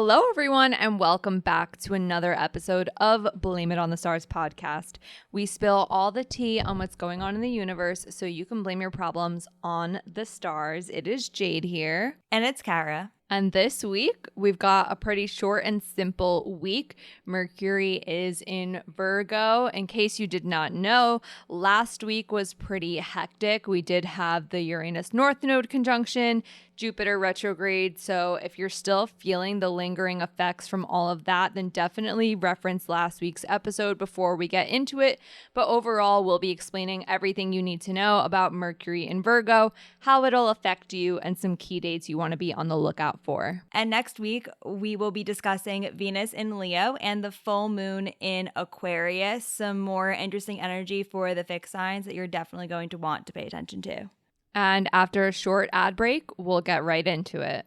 Hello, everyone, and welcome back to another episode of Blame It on the Stars podcast. We spill all the tea on what's going on in the universe so you can blame your problems on the stars. It is Jade here. And it's Kara. And this week, we've got a pretty short and simple week. Mercury is in Virgo. In case you did not know, last week was pretty hectic. We did have the Uranus North Node conjunction, Jupiter retrograde. So if you're still feeling the lingering effects from all of that, then definitely reference last week's episode before we get into it. But overall, we'll be explaining everything you need to know about Mercury in Virgo, how it'll affect you, and some key dates you want to be on the lookout for. And next week, we will be discussing Venus in Leo and the full moon in Aquarius. Some more interesting energy for the fixed signs that you're definitely going to want to pay attention to. And after a short ad break, we'll get right into it.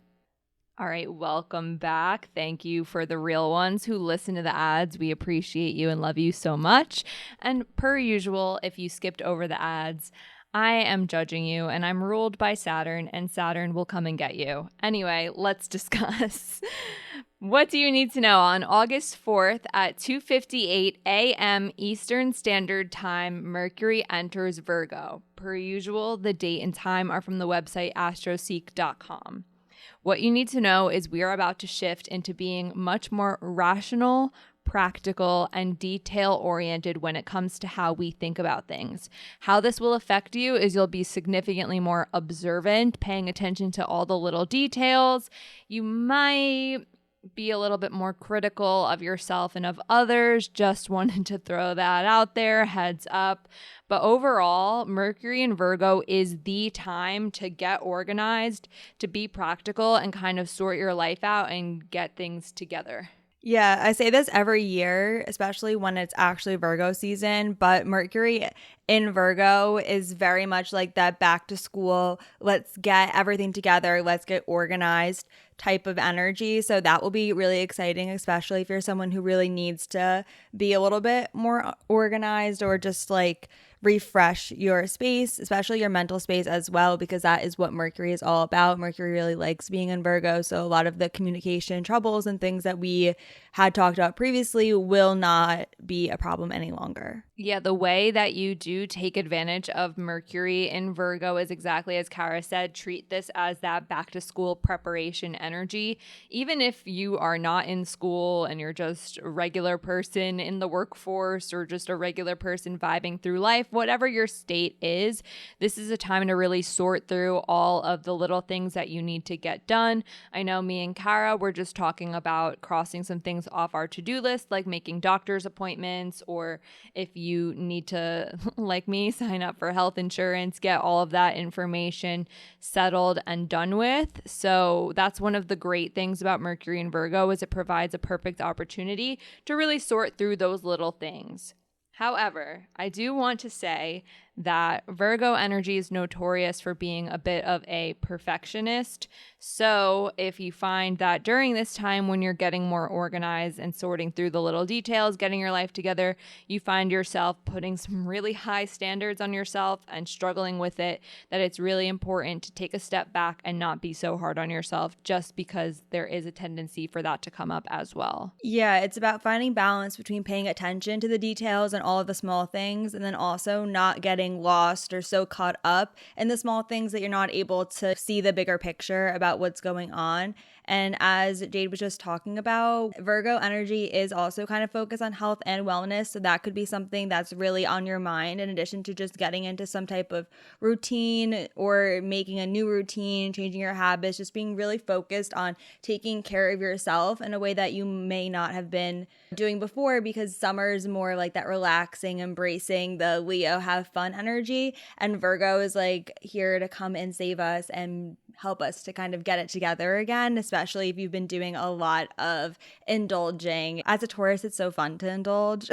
All right, welcome back. Thank you for the real ones who listen to the ads. We appreciate you and love you so much. And per usual, if you skipped over the ads, I am judging you and I'm ruled by Saturn, and Saturn will come and get you. Anyway, let's discuss. What do you need to know? On August 4th at 2:58 a.m. Eastern Standard Time, Mercury enters Virgo. Per usual, the date and time are from the website astroseek.com. What you need to know is we are about to shift into being much more rational, practical, and detail-oriented when it comes to how we think about things. How this will affect you is you'll be significantly more observant, paying attention to all the little details. You might be a little bit more critical of yourself and of others. Just wanted to throw that out there, heads up. But overall, Mercury in Virgo is the time to get organized, to be practical, and kind of sort your life out and get things together. Yeah, I say this every year, especially when it's actually Virgo season, but Mercury in Virgo is very much like that back to school, let's get everything together, let's get organized type of energy. So that will be really exciting, especially if you're someone who really needs to be a little bit more organized or just like refresh your space, especially your mental space as well, because that is what Mercury is all about. Mercury really likes being in Virgo. So a lot of the communication troubles and things that we had talked about previously will not be a problem any longer. Yeah, the way that you do take advantage of Mercury in Virgo is exactly as Kara said. Treat this as that back to school preparation energy. Even if you are not in school and you're just a regular person in the workforce or just a regular person vibing through life, whatever your state is, this is a time to really sort through all of the little things that you need to get done. I know me and Kara were just talking about crossing some things off our to-do list, like making doctor's appointments, or if you need to, like me, sign up for health insurance, get all of that information settled and done with. So that's one of the great things about Mercury in Virgo is it provides a perfect opportunity to really sort through those little things. However, I do want to say that Virgo energy is notorious for being a bit of a perfectionist. So if you find that during this time when you're getting more organized and sorting through the little details, getting your life together, you find yourself putting some really high standards on yourself and struggling with it, that it's really important to take a step back and not be so hard on yourself, just because there is a tendency for that to come up as well. Yeah, it's about finding balance between paying attention to the details and all of the small things, and then also not getting lost or so caught up in the small things that you're not able to see the bigger picture about what's going on. And as Jade was just talking about, Virgo energy is also kind of focused on health and wellness. So that could be something that's really on your mind, in addition to just getting into some type of routine or making a new routine, changing your habits, just being really focused on taking care of yourself in a way that you may not have been doing before, because summer is more like that relaxing, embracing the Leo have fun energy. And Virgo is like here to come and save us and help us to kind of get it together again, especially if you've been doing a lot of indulging. As a Taurus, it's so fun to indulge.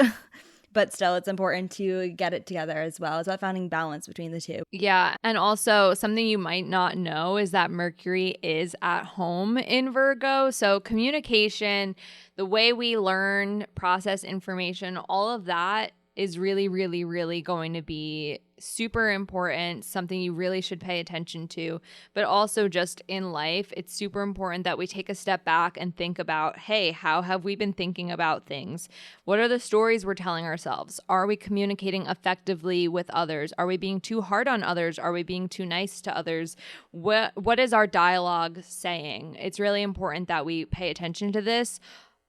But still, it's important to get it together as well. It's about finding balance between the two. Yeah. And also something you might not know is that Mercury is at home in Virgo. So communication, the way we learn, process information, all of that is really, really, really going to be super important, something you really should pay attention to. But also just in life, it's super important that we take a step back and think about, hey, how have we been thinking about things? What are the stories we're telling ourselves? Are we communicating effectively with others? Are we being too hard on others? Are we being too nice to others? What is our dialogue saying? It's really important that we pay attention to this.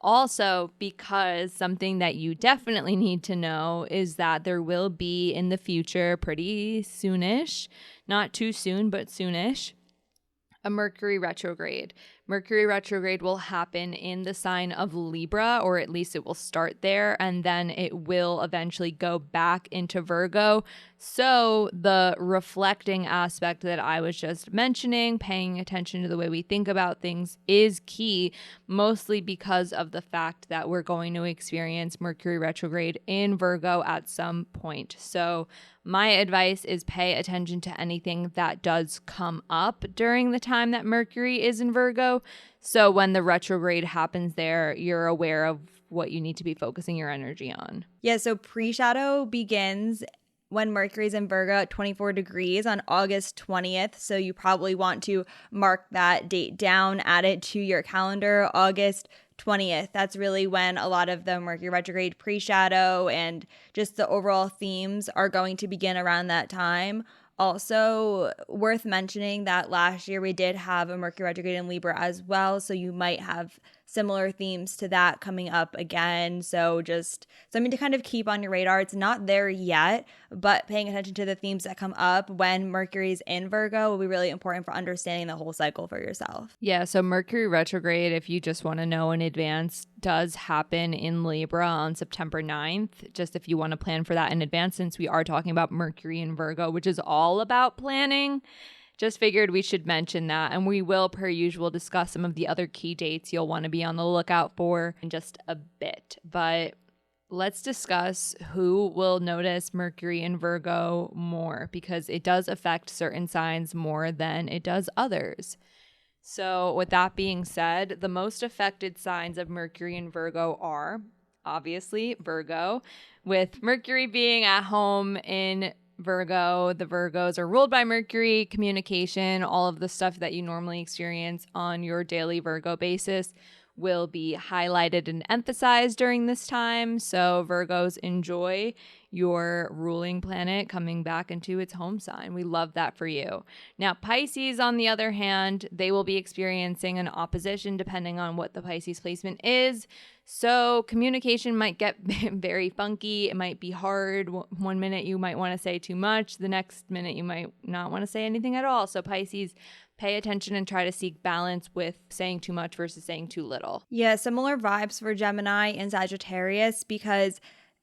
Also, because something that you definitely need to know is that there will be in the future, pretty soonish, not too soon, but soonish, a Mercury retrograde. Mercury retrograde will happen in the sign of Libra, or at least it will start there, and then it will eventually go back into Virgo. So the reflecting aspect that I was just mentioning, paying attention to the way we think about things, is key, mostly because of the fact that we're going to experience Mercury retrograde in Virgo at some point. So my advice is pay attention to anything that does come up during the time that Mercury is in Virgo. So when the retrograde happens there, you're aware of what you need to be focusing your energy on. Yeah, so pre-shadow begins when Mercury's in Virgo at 24 degrees on August 20th. So you probably want to mark that date down, add it to your calendar, August 20th. That's really when a lot of the Mercury retrograde pre-shadow and just the overall themes are going to begin around that time. Also, worth mentioning that last year we did have a Mercury retrograde in Libra as well, so you might have similar themes to that coming up again. So just something to kind of keep on your radar. It's not there yet, but paying attention to the themes that come up when Mercury's in Virgo will be really important for understanding the whole cycle for yourself. Yeah, so Mercury retrograde, if you just want to know in advance, does happen in Libra on September 9th. Just if you want to plan for that in advance, since we are talking about Mercury in Virgo, which is all about planning. Just figured we should mention that, and we will, per usual, discuss some of the other key dates you'll want to be on the lookout for in just a bit. But let's discuss who will notice Mercury in Virgo more, because it does affect certain signs more than it does others. So with that being said, the most affected signs of Mercury in Virgo are, obviously, Virgo, with Mercury being at home in Virgo. The Virgos are ruled by Mercury, communication, all of the stuff that you normally experience on your daily Virgo basis will be highlighted and emphasized during this time. So Virgos, enjoy your ruling planet coming back into its home sign. We love that for you. Now, Pisces, on the other hand, they will be experiencing an opposition depending on what the Pisces placement is. So communication might get very funky. It might be hard. One minute you might want to say too much. The next minute you might not want to say anything at all. So Pisces, pay attention and try to seek balance with saying too much versus saying too little. Yeah, similar vibes for Gemini and Sagittarius, because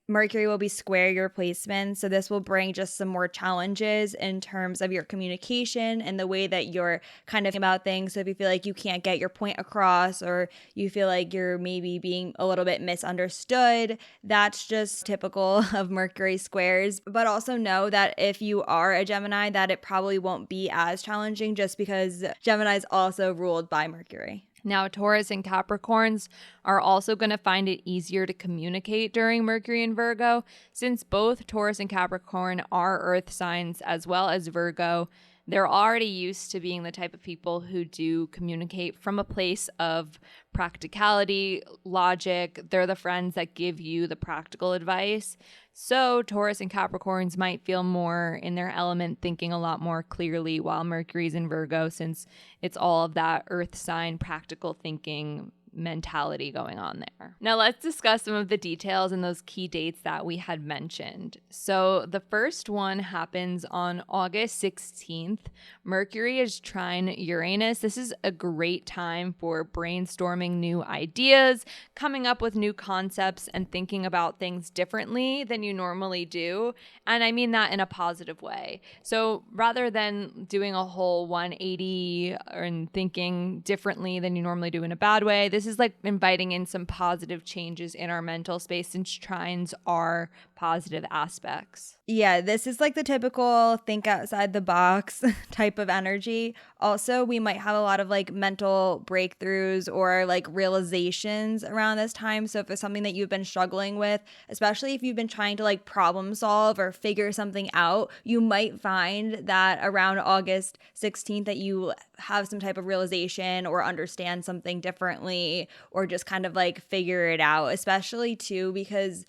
Mercury will be square your placement. So this will bring just some more challenges in terms of your communication and the way that you're kind of about things. So if you feel like you can't get your point across, or you feel like you're maybe being a little bit misunderstood, that's just typical of Mercury squares. But also know that if you are a Gemini, that it probably won't be as challenging, just because Gemini is also ruled by Mercury. Now, Taurus and Capricorns are also going to find it easier to communicate during Mercury and Virgo, since both Taurus and Capricorn are earth signs as well as Virgo. They're already used to being the type of people who do communicate from a place of practicality, logic. They're the friends that give you the practical advice. So Taurus and Capricorns might feel more in their element, thinking a lot more clearly, while Mercury's in Virgo, since it's all of that earth sign practical thinking mentality going on there. Now let's discuss some of the details and those key dates that we had mentioned. So the first one happens on August 16th. Mercury is trine Uranus. This is a great time for brainstorming new ideas, coming up with new concepts, and thinking about things differently than you normally do. And I mean that in a positive way. So rather than doing a whole 180 and thinking differently than you normally do in a bad way, this is like inviting in some positive changes in our mental space, since trines are positive aspects. Yeah, this is like the typical think outside the box type of energy. Also, we might have a lot of like mental breakthroughs or like realizations around this time. So, if it's something that you've been struggling with, especially if you've been trying to like problem solve or figure something out, you might find that around August 16th that you have some type of realization or understand something differently or just kind of like figure it out, especially too because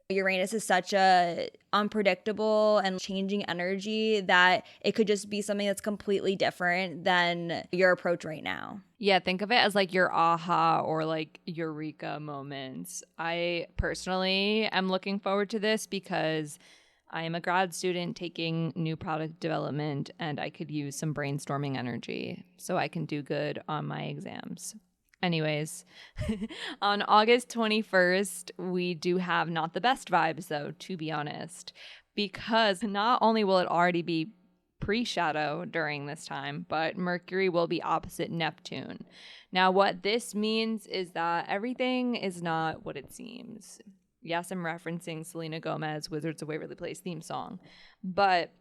Uranus is such a unpredictable and changing energy that it could just be something that's completely different than your approach right now. Yeah, think of it as like your aha or like eureka moments. I personally am looking forward to this because I am a grad student taking new product development and I could use some brainstorming energy so I can do good on my exams. Anyways, on August 21st, we do have not the best vibes, though, to be honest, because not only will it already be pre-shadow during this time, but Mercury will be opposite Neptune. Now, what this means is that everything is not what it seems. Yes, I'm referencing Selena Gomez, Wizards of Waverly Place theme song, but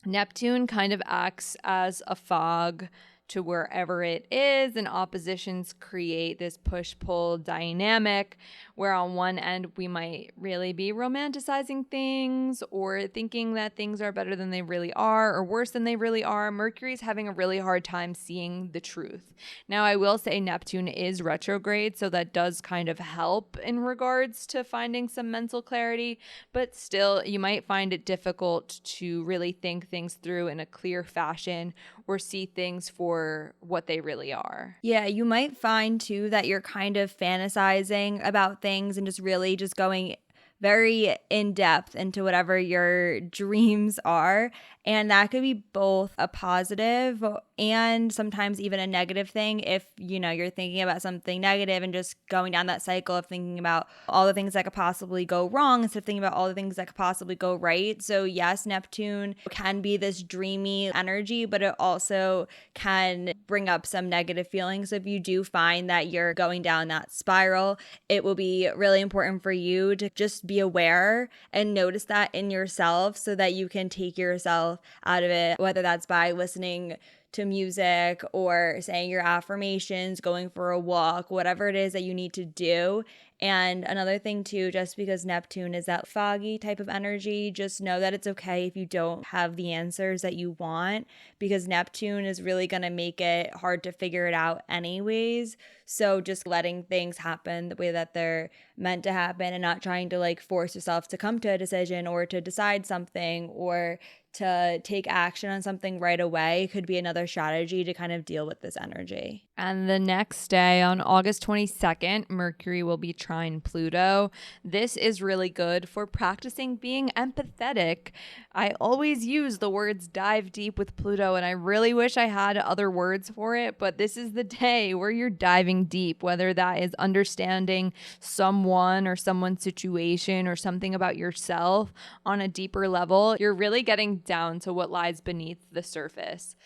Neptune kind of acts as a fog to wherever it is, and oppositions create this push-pull dynamic where on one end we might really be romanticizing things or thinking that things are better than they really are or worse than they really are. Mercury's having a really hard time seeing the truth. Now, I will say Neptune is retrograde, so that does kind of help in regards to finding some mental clarity, but still you might find it difficult to really think things through in a clear fashion or see things for what they really are. Yeah, you might find too that you're kind of fantasizing about things and just really just going very in depth into whatever your dreams are. And that could be both a positive and sometimes even a negative thing if, you know, you're thinking about something negative and just going down that cycle of thinking about all the things that could possibly go wrong instead of thinking about all the things that could possibly go right. So yes, Neptune can be this dreamy energy, but it also can bring up some negative feelings. So if you do find that you're going down that spiral, it will be really important for you to just be aware and notice that in yourself so that you can take yourself out of it, whether that's by listening to music or saying your affirmations, going for a walk, whatever it is that you need to do. And another thing too, just because Neptune is that foggy type of energy, just know that it's okay if you don't have the answers that you want, because Neptune is really going to make it hard to figure it out anyways. So just letting things happen the way that they're meant to happen and not trying to like force yourself to come to a decision or to decide something or to take action on something right away could be another strategy to kind of deal with this energy. And the next day, on August 22nd, Mercury will be trine Pluto. This is really good for practicing being empathetic. I always use the words dive deep with Pluto, and I really wish I had other words for it, but this is the day where you're diving deep, whether that is understanding someone or someone's situation or something about yourself on a deeper level. You're really getting down to what lies beneath the surface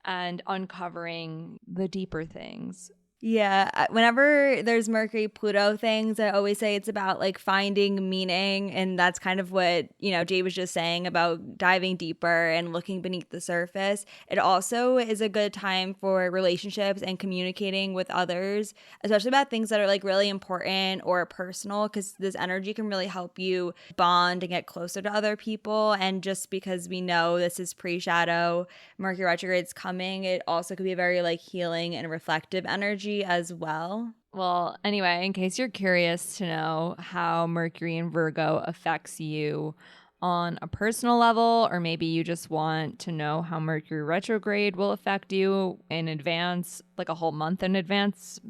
and uncovering the deeper things. Yeah, whenever there's Mercury Pluto things, I always say it's about like finding meaning. And that's kind of what, you know, Jay was just saying about diving deeper and looking beneath the surface. It also is a good time for relationships and communicating with others, especially about things that are like really important or personal, because this energy can really help you bond and get closer to other people. And just because we know this is pre-shadow, Mercury retrograde's coming, it also could be a very like healing and reflective energy as well. Well, anyway, in case you're curious to know how Mercury in Virgo affects you on a personal level, or maybe you just want to know how Mercury retrograde will affect you in advance, like a whole month in advance,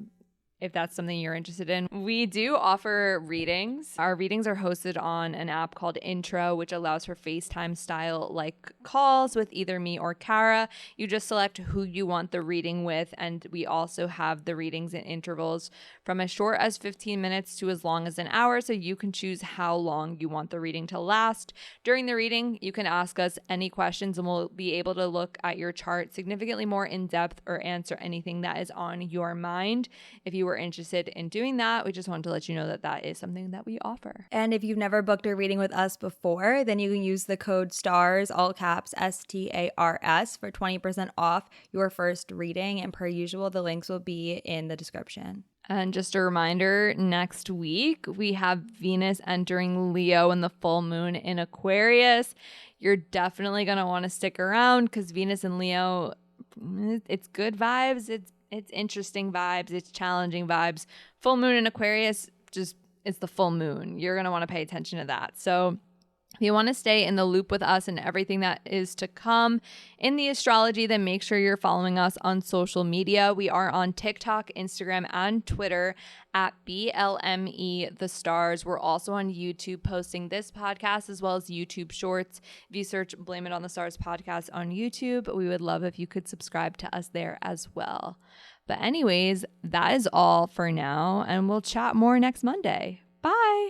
if that's something you're interested in, we do offer readings. Our readings are hosted on an app called Intro, which allows for FaceTime style like calls with either me or Kara. You just select who you want the reading with, and we also have the readings in intervals from as short as 15 minutes to as long as an hour, so you can choose how long you want the reading to last. During the reading, you can ask us any questions and we'll be able to look at your chart significantly more in depth or answer anything that is on your mind. If you you are interested in doing that, we just wanted to let you know that that is something that we offer. And if you've never booked a reading with us before, then you can use the code STARS, all caps STARS, for 20% off your first reading. And per usual, the links will be in the description. And just a reminder, next week we have Venus entering Leo and the full moon in Aquarius. You're definitely going to want to stick around because Venus and Leo, it's good vibes. It's interesting vibes. It's challenging vibes. Full moon in Aquarius, just it's the full moon. You're going to want to pay attention to that. So if you want to stay in the loop with us and everything that is to come in the astrology, then make sure you're following us on social media. We are on TikTok, Instagram, and Twitter at BLME The Stars. We're also on YouTube posting this podcast as well as YouTube Shorts. If you search Blame It on the Stars podcast on YouTube, we would love if you could subscribe to us there as well. But anyways, that is all for now, and we'll chat more next Monday. Bye.